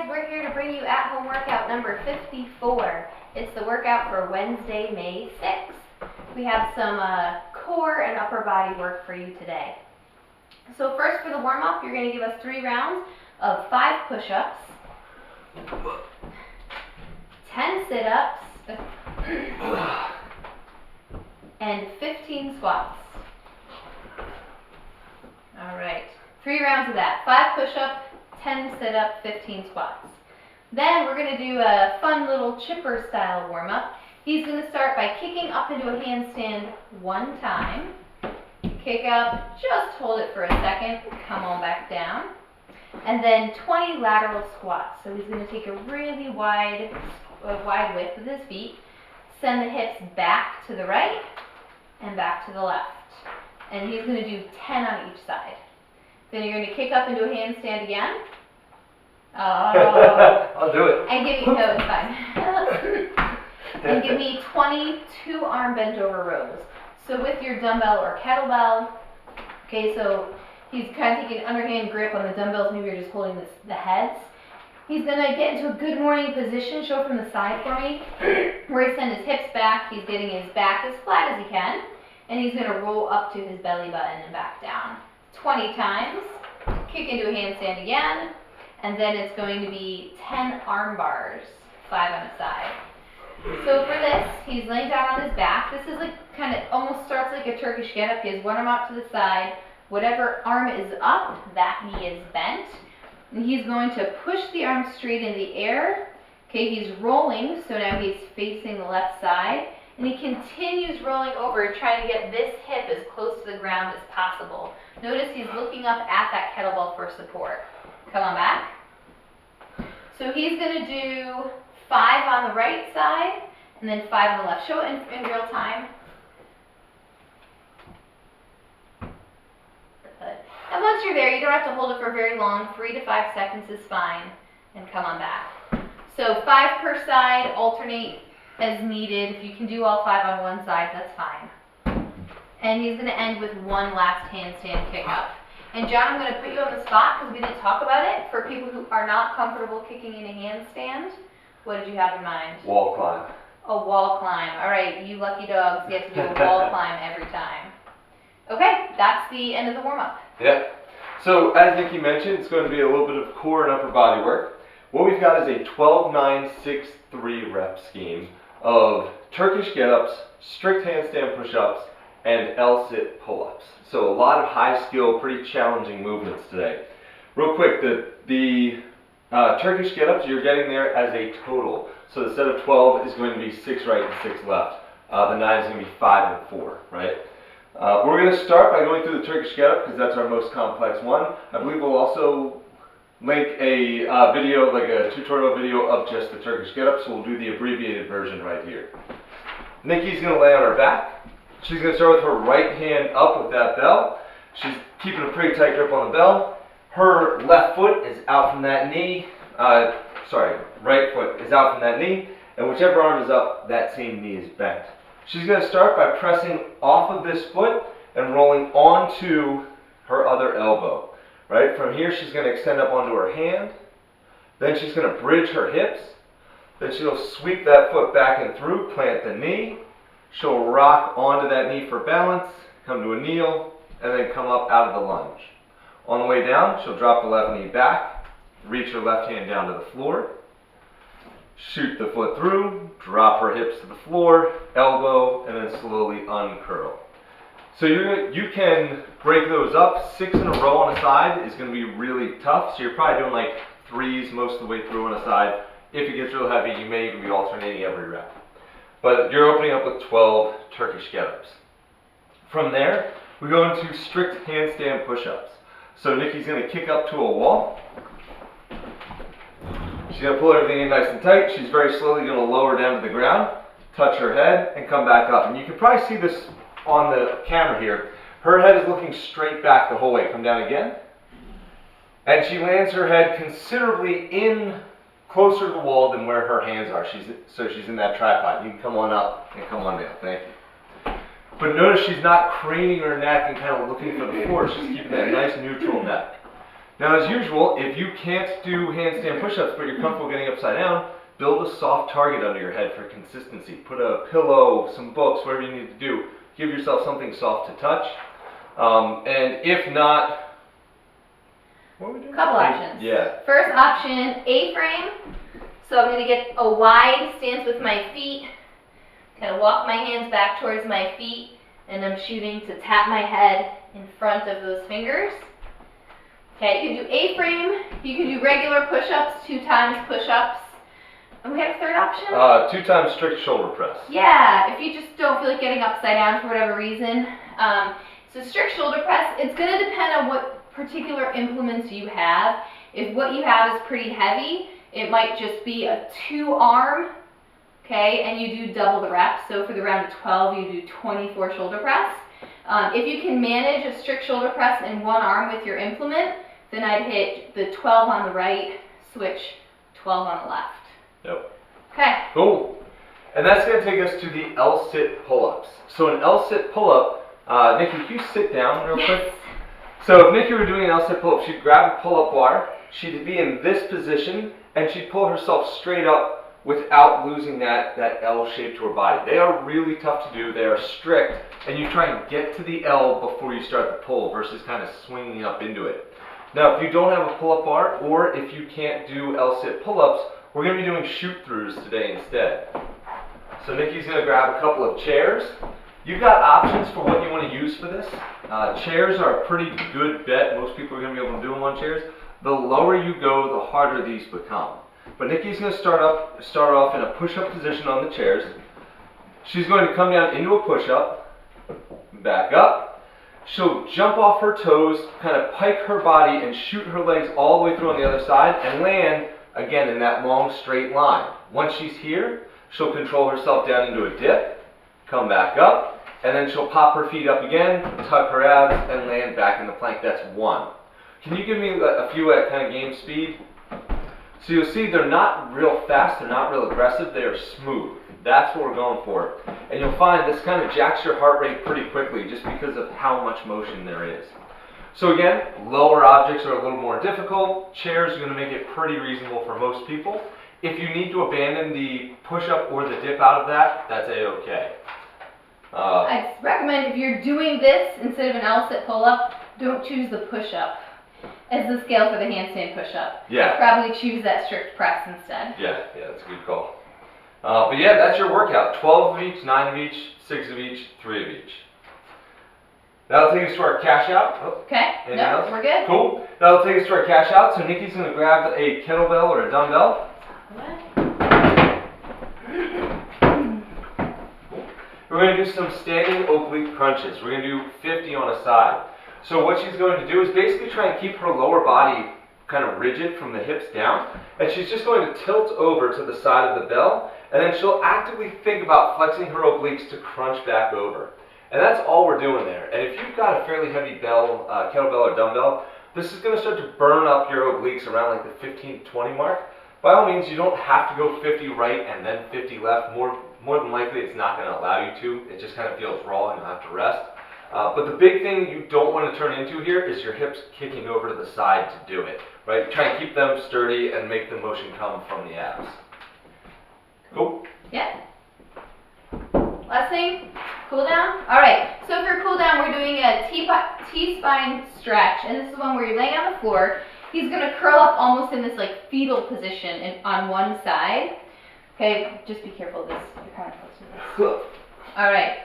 guys, we're here to bring you at-home workout number 54. It's the workout for Wednesday, May 6th. We have some core and upper body work for you today. So first for the warm-up, you're going to give us 3 rounds of 5 push-ups, 10 sit-ups, and 15 squats. Alright, 3 rounds of that. 5 push-up, 10 sit-up, 15 squats. Then we're going to do a fun little chipper style warm-up. He's going to start by kicking up into a handstand 1 time. Kick up, just hold it for a second, come on back down. And then 20 lateral squats. So he's going to take a really wide width with his feet, send the hips back to the right and back to the left. And he's going to do 10 on each side. Then you're going to kick up into a handstand again. I'll do it. And give me, no, it's fine. And give me 22 arm bent over rows. So with your dumbbell or kettlebell, okay, so he's kind of taking an underhand grip on the dumbbells, maybe you're just holding the heads. He's going to get into a good morning position, show from the side for me, where he sends his hips back, he's getting his back as flat as he can, and he's going to roll up to his belly button and back down. 20 times, kick into a handstand again, and then it's going to be 10 arm bars, 5 on a side. So for this, he's laying down on his back. This is like kind of almost starts like a Turkish get-up. He has one arm out to the side. Whatever arm is up, that knee is bent. And he's going to push the arm straight in the air. Okay, he's rolling, so now he's facing the left side. And he continues rolling over, trying to get this hip as close to the ground as possible. Notice he's looking up at that kettlebell for support. Come on back. So he's going to do 5 on the right side, and then 5 on the left. Show it in real time. Good. And once you're there, you don't have to hold it for very long. 3 to 5 seconds is fine. And come on back. So 5 per side, alternate as needed. If you can do all 5 on one side, that's fine. And he's going to end with 1 last handstand kick up. And John, I'm going to put you on the spot because we didn't talk about it. For people who are not comfortable kicking in a handstand, what did you have in mind? Wall climb. A wall climb. All right, you lucky dogs get to do a wall climb every time. Okay, that's the end of the warm-up. Yep. So as Nikki mentioned, it's going to be a little bit of core and upper body work. What we've got is a 12-9-6-3 rep scheme of Turkish get-ups, strict handstand push-ups, and L-sit pull-ups. So a lot of high skill, pretty challenging movements today. Real quick, the Turkish get-ups, you're getting there as a total. So the set of 12 is going to be 6 right and 6 left. The 9 is going to be 5 and 4, right? We're going to start by going through the Turkish get-up because that's our most complex one. I believe we'll also link a video, like a tutorial video of just the Turkish get-up, so we'll do the abbreviated version right here. Nikki's going to lay on her back. She's going to start with her right hand up with that bell. She's keeping a pretty tight grip on the bell. Her left foot is out from that knee. Right foot is out from that knee, and whichever arm is up, that same knee is bent. She's going to start by pressing off of this foot and rolling onto her other elbow. Right? From here, she's going to extend up onto her hand. Then she's going to bridge her hips. Then she'll sweep that foot back and through, plant the knee. She'll rock onto that knee for balance, come to a kneel, and then come up out of the lunge. On the way down, she'll drop the left knee back, reach her left hand down to the floor, shoot the foot through, drop her hips to the floor, elbow, and then slowly uncurl. So you can break those up. 6 in a row on a side is going to be really tough, so you're probably doing like 3s most of the way through on a side. If it gets real heavy, you may even be alternating every rep. But you're opening up with 12 Turkish get-ups. From there, we go into strict handstand push-ups. So Nikki's going to kick up to a wall. She's going to pull everything in nice and tight. She's very slowly going to lower down to the ground, touch her head, and come back up. And you can probably see this on the camera here. Her head is looking straight back the whole way. Come down again. And she lands her head considerably closer to the wall than where her hands are. So she's in that tripod. You can come on up and come on down. Thank you. But notice she's not craning her neck and kind of looking for the floor. She's keeping that nice neutral neck. Now, as usual, if you can't do handstand push-ups but you're comfortable getting upside down, build a soft target under your head for consistency. Put a pillow, some books, whatever you need to do. Give yourself something soft to touch. And if not, what are we doing? Couple options. Yeah. First option, A-frame. So I'm going to get a wide stance with my feet. Kind of walk my hands back towards my feet, and I'm shooting to tap my head in front of those fingers. Okay, you can do A-frame. You can do regular push-ups, 2 times push-ups. And we have a third option? 2 times strict shoulder press. Yeah, if you just don't feel like getting upside down for whatever reason. So strict shoulder press, it's going to depend on what particular implements you have. If what you have is pretty heavy, it might just be a 2-arm, okay, and you do double the reps. So for the round of 12, you do 24 shoulder press. If you can manage a strict shoulder press in 1 arm with your implement, then I'd hit the 12 on the right, switch 12 on the left. Yep. Okay. Cool. And that's going to take us to the L-sit pull-ups. So an L-sit pull-up, Nikki, can you sit down real quick? So if Nikki were doing an L-sit pull-up, she'd grab a pull-up bar, she'd be in this position, and she'd pull herself straight up without losing that L shape to her body. They are really tough to do. They are strict, and you try and get to the L before you start the pull versus kind of swinging up into it. Now, if you don't have a pull-up bar, or if you can't do L-sit pull-ups, we're going to be doing shoot-throughs today instead. So Nikki's going to grab a couple of chairs. You've got options for what you want to use for this. Chairs are a pretty good bet. Most people are going to be able to do them on chairs. The lower you go, the harder these become. But Nikki's going to start off in a push-up position on the chairs. She's going to come down into a push-up, back up. She'll jump off her toes, kind of pike her body, and shoot her legs all the way through on the other side, and land, again, in that long straight line. Once she's here, she'll control herself down into a dip, come back up, and then she'll pop her feet up again, tuck her abs, and land back in the plank. That's 1. Can you give me a few at kind of game speed? So you'll see they're not real fast, they're not real aggressive, they are smooth. That's what we're going for. And you'll find this kind of jacks your heart rate pretty quickly just because of how much motion there is. So again, lower objects are a little more difficult. Chairs are going to make it pretty reasonable for most people. If you need to abandon the push-up or the dip out of that, that's a-okay. I'd recommend if you're doing this instead of an L-sit pull-up, don't choose the push-up as the scale for the handstand push-up. Yeah. Probably choose that strict press instead. Yeah, that's a good call. But yeah, that's your workout. 12 of each, 9 of each, 6 of each, 3 of each. That'll take us to our cash out. Oh, Okay, anything else? we're good. Cool. That'll take us to our cash out. So Nikki's going to grab a kettlebell or a dumbbell. We're going to do some standing oblique crunches. We're going to do 50 on a side. So what she's going to do is basically try and keep her lower body kind of rigid from the hips down. And she's just going to tilt over to the side of the bell. And then she'll actively think about flexing her obliques to crunch back over. And that's all we're doing there. And if you've got a fairly heavy kettlebell or dumbbell, this is going to start to burn up your obliques around like the 15 to 20 mark. By all means, you don't have to go 50 right and then 50 left. More than likely, it's not going to allow you to. It just kind of feels raw and you'll have to rest. But the big thing you don't want to turn into here is your hips kicking over to the side to do it. Right? Try and keep them sturdy and make the motion come from the abs. Cool? Yeah. Last thing, cool down. All right, so for cool down, we're doing a T-spine stretch, and this is one where you're laying on the floor. He's gonna curl up almost in this like fetal position on one side. Okay, just be careful of this. You're kind of close to this. All right,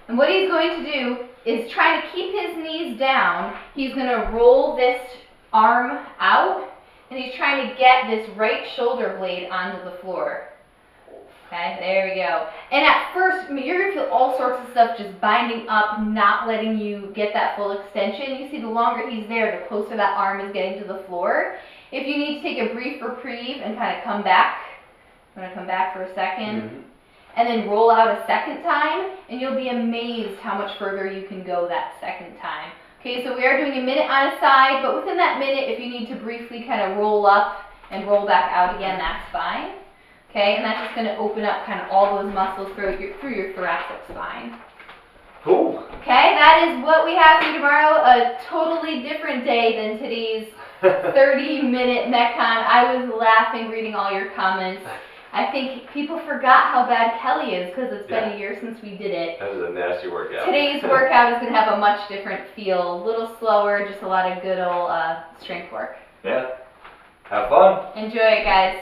and what he's going to do is try to keep his knees down. He's gonna roll this arm out, and he's trying to get this right shoulder blade onto the floor. Okay, there we go. And at first, you're going to feel all sorts of stuff just binding up, not letting you get that full extension. You see, the longer he's there, the closer that arm is getting to the floor. If you need to take a brief reprieve and kind of come back, I'm going to come back for a second, and then roll out a second time, and you'll be amazed how much further you can go that second time. Okay, so we are doing a minute on a side, but within that minute, if you need to briefly kind of roll up and roll back out again, that's fine. Okay, and that's just going to open up kind of all those muscles through your thoracic spine. Cool. Okay, that is what we have for you tomorrow. A totally different day than today's 30-minute Metcon. I was laughing reading all your comments. I think people forgot how bad Kelly is because it's been a year since we did it. That was a nasty workout. Today's workout is going to have a much different feel. A little slower, just a lot of good old strength work. Yeah. Have fun. Enjoy it, guys.